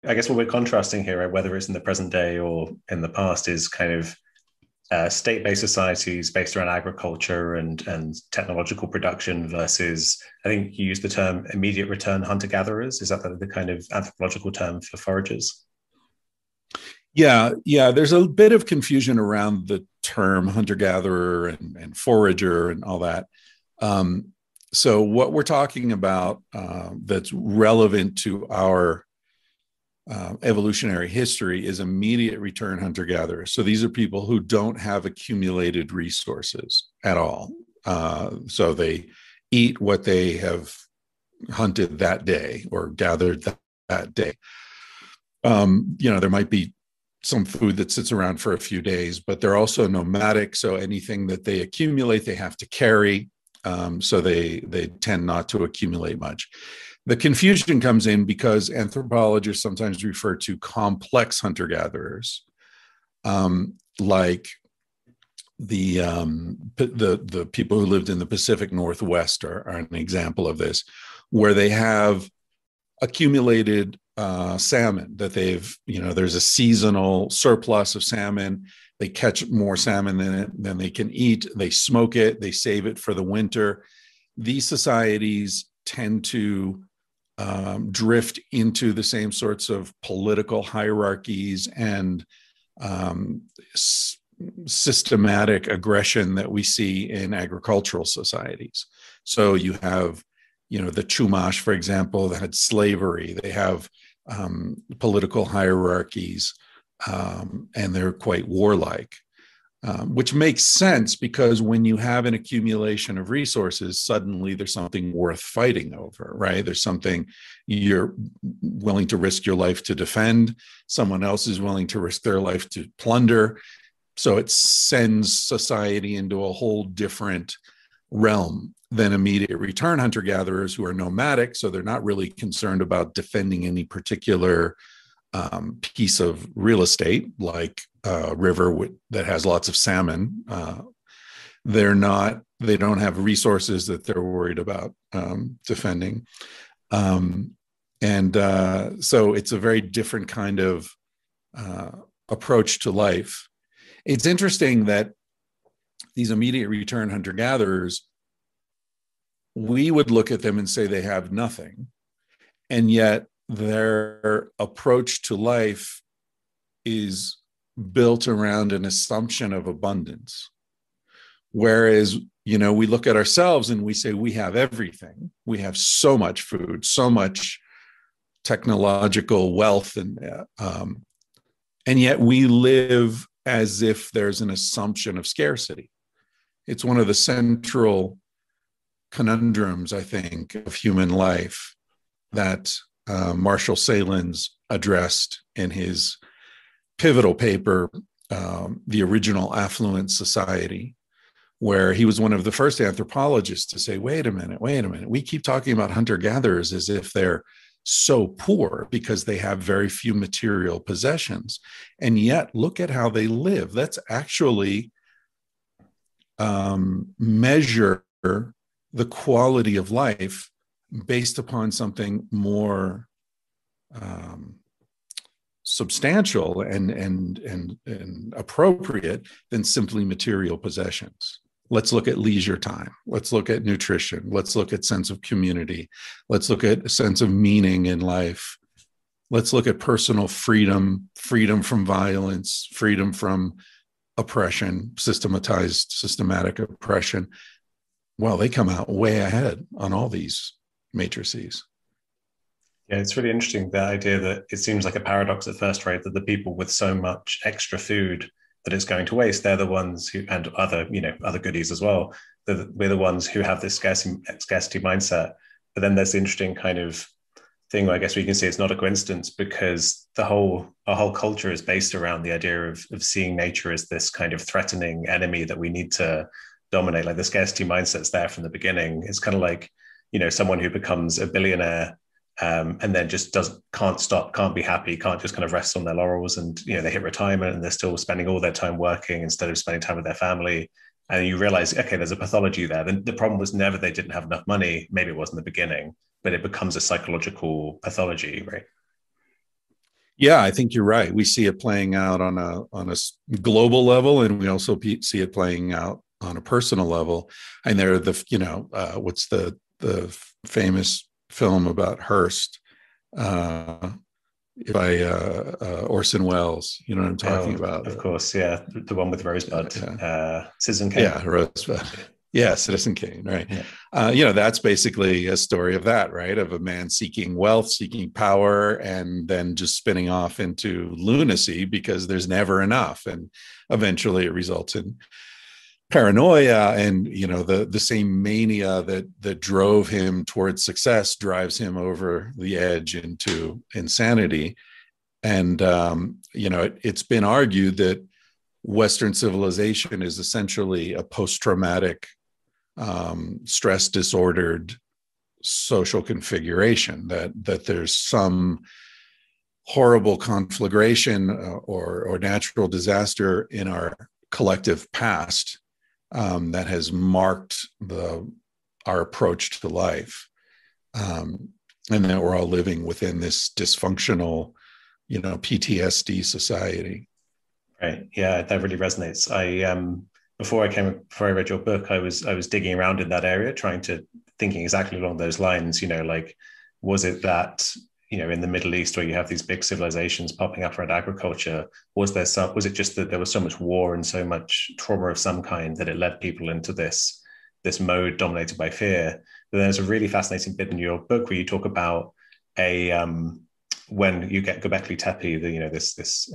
I guess what we're contrasting here, right, whether it's in the present day or in the past, is kind of state-based societies based around agriculture and technological production versus, I think you used the term immediate return hunter-gatherers. Is that the kind of anthropological term for foragers? Yeah. There's a bit of confusion around the term hunter-gatherer and forager and all that. So what we're talking about that's relevant to our evolutionary history is immediate return hunter-gatherers. So these are people who don't have accumulated resources at all. So they eat what they have hunted that day or gathered that day. There might be some food that sits around for a few days, but they're also nomadic. So anything that they accumulate, they have to carry. So they tend not to accumulate much. The confusion comes in because anthropologists sometimes refer to complex hunter-gatherers, like the people who lived in the Pacific Northwest are an example of this, where they have accumulated salmon that there's a seasonal surplus of salmon. They catch more salmon than they can eat. They smoke it. They save it for the winter. These societies tend to drift into the same sorts of political hierarchies and systematic aggression that we see in agricultural societies. So you have, the Chumash, for example, that had slavery. They have political hierarchies, and they're quite warlike. Which makes sense because when you have an accumulation of resources, suddenly there's something worth fighting over, right? There's something you're willing to risk your life to defend. Someone else is willing to risk their life to plunder. So it sends society into a whole different realm than immediate return hunter-gatherers who are nomadic. So they're not really concerned about defending any particular piece of real estate, like a river that has lots of salmon. They don't have resources that they're worried about defending. So it's a very different kind of approach to life. It's interesting that these immediate return hunter-gatherers, we would look at them and say they have nothing. And yet their approach to life is built around an assumption of abundance. Whereas, we look at ourselves and we say we have everything. We have so much food, so much technological wealth, and yet we live as if there's an assumption of scarcity. It's one of the central conundrums, I think, of human life that Marshall Sahlins addressed in his pivotal paper, The Original Affluent Society, where he was one of the first anthropologists to say, wait a minute, we keep talking about hunter-gatherers as if they're so poor because they have very few material possessions. And yet, look at how they live. Let's actually measure the quality of life based upon something more substantial and appropriate than simply material possessions. Let's look at leisure time. Let's look at nutrition. Let's look at sense of community. Let's look at a sense of meaning in life. Let's look at personal freedom, freedom from violence, freedom from oppression, systematic oppression. Well, they come out way ahead on all these matrices. Yeah, it's really interesting, the idea that it seems like a paradox at first, right? That the people with so much extra food that it's going to waste, they're the ones who, and other goodies as well, we're the ones who have this scarcity mindset. But then there's the interesting kind of thing where I guess we can see it's not a coincidence, because our whole culture is based around the idea of seeing nature as this kind of threatening enemy that we need to dominate. Like the scarcity mindset's there from the beginning. It's kind of like, someone who becomes a billionaire and then just can't stop, can't be happy, can't just kind of rest on their laurels, and they hit retirement and they're still spending all their time working instead of spending time with their family. And you realize, okay, there's a pathology there. The problem was never they didn't have enough money. Maybe it was in the beginning, but it becomes a psychological pathology, right? Yeah, I think you're right. We see it playing out on a global level, and we also see it playing out on a personal level. And there are what's the famous film about Hearst by Orson Welles. You know what I'm talking Oh, about? of course, yeah, the one with Rosebud, Citizen Kane. Yeah, Rosebud. Yeah, Citizen Kane, right? Yeah. That's basically a story of that, right? Of a man seeking wealth, seeking power, and then just spinning off into lunacy because there's never enough, and eventually it results in paranoia, and the same mania that drove him towards success drives him over the edge into insanity. And it's been argued that Western civilization is essentially a post-traumatic, stress disordered social configuration, that there's some horrible conflagration or natural disaster in our collective past that has marked our approach to life, and that we're all living within this dysfunctional, PTSD society. Right. Yeah, that really resonates. Before I read your book, I was digging around in that area, thinking exactly along those lines. Like, was it that in the Middle East where you have these big civilizations popping up around agriculture? Was it just that there was so much war and so much trauma of some kind that it led people into this mode dominated by fear? But there's a really fascinating bit in your book where you talk about when you get Göbekli Tepe, this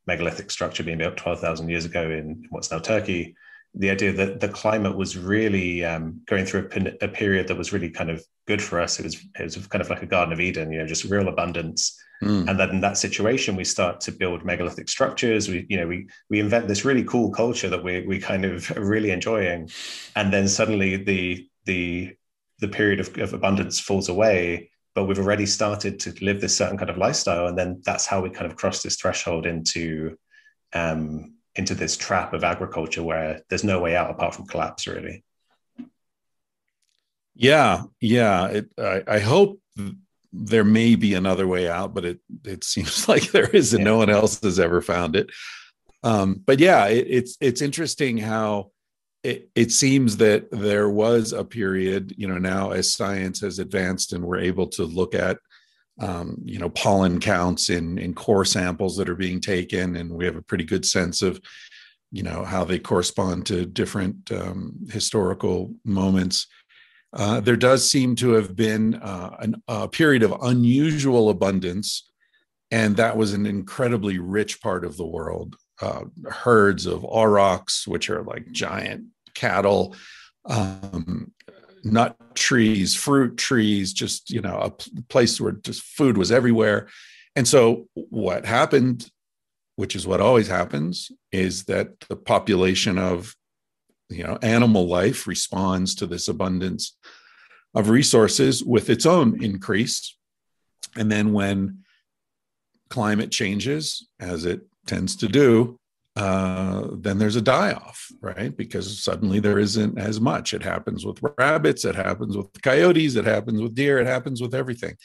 megalithic structure being built 12,000 years ago in what's now Turkey, the idea that the climate was really going through a period that was really kind of good for us. It was kind of like a Garden of Eden, just real abundance. And then in that situation, we start to build megalithic structures. We invent this really cool culture that we kind of are really enjoying, and then suddenly the period of abundance falls away. But we've already started to live this certain kind of lifestyle, and then that's how we kind of cross this threshold into this trap of agriculture where there's no way out apart from collapse, really. Yeah. I hope there may be another way out, but it seems like there is, and no one else has ever found it. But yeah, it's interesting how it seems that there was a period, now as science has advanced and we're able to look at, pollen counts in core samples that are being taken, and we have a pretty good sense of, how they correspond to different historical moments. There does seem to have been a period of unusual abundance, and that was an incredibly rich part of the world. Herds of aurochs, which are like giant cattle, nut trees, fruit trees, just, a place where just food was everywhere. And so what happened, which is what always happens, is that the population of, animal life responds to this abundance of resources with its own increase. And then when climate changes, as it tends to do, then there's a die-off, right? Because suddenly there isn't as much. It happens with rabbits, it happens with coyotes, it happens with deer, it happens with everything.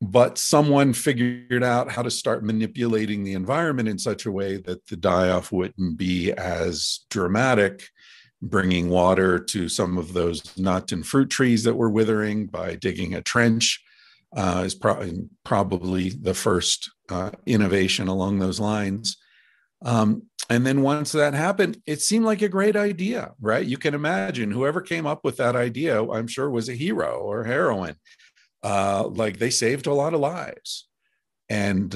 But someone figured out how to start manipulating the environment in such a way that the die-off wouldn't be as dramatic, bringing water to some of those nut and fruit trees that were withering by digging a trench. Is probably the first innovation along those lines. And then once that happened, it seemed like a great idea, right? You can imagine whoever came up with that idea, I'm sure, was a hero or heroine. Like, they saved a lot of lives. And,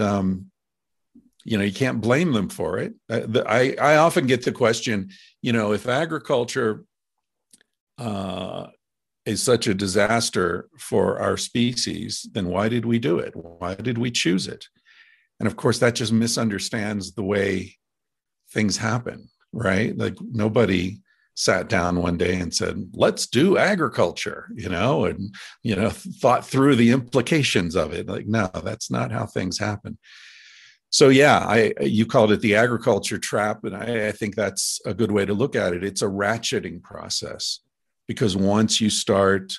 you can't blame them for it. I often get the question, if agriculture is such a disaster for our species, then why did we do it? Why did we choose it? And of course, that just misunderstands the way things happen, right? Like, nobody sat down one day and said, let's do agriculture, and, thought through the implications of it. Like, no, that's not how things happen. So yeah, you called it the agriculture trap, and I think that's a good way to look at it. It's a ratcheting process. Because once you start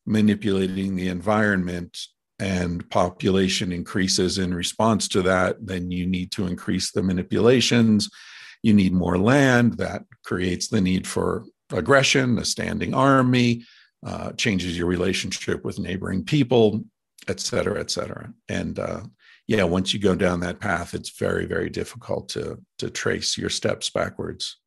manipulating the environment and population increases in response to that, then you need to increase the manipulations. You need more land. That creates the need for aggression, a standing army, changes your relationship with neighboring people, et cetera, et cetera. And yeah, once you go down that path, it's very, very difficult to trace your steps backwards.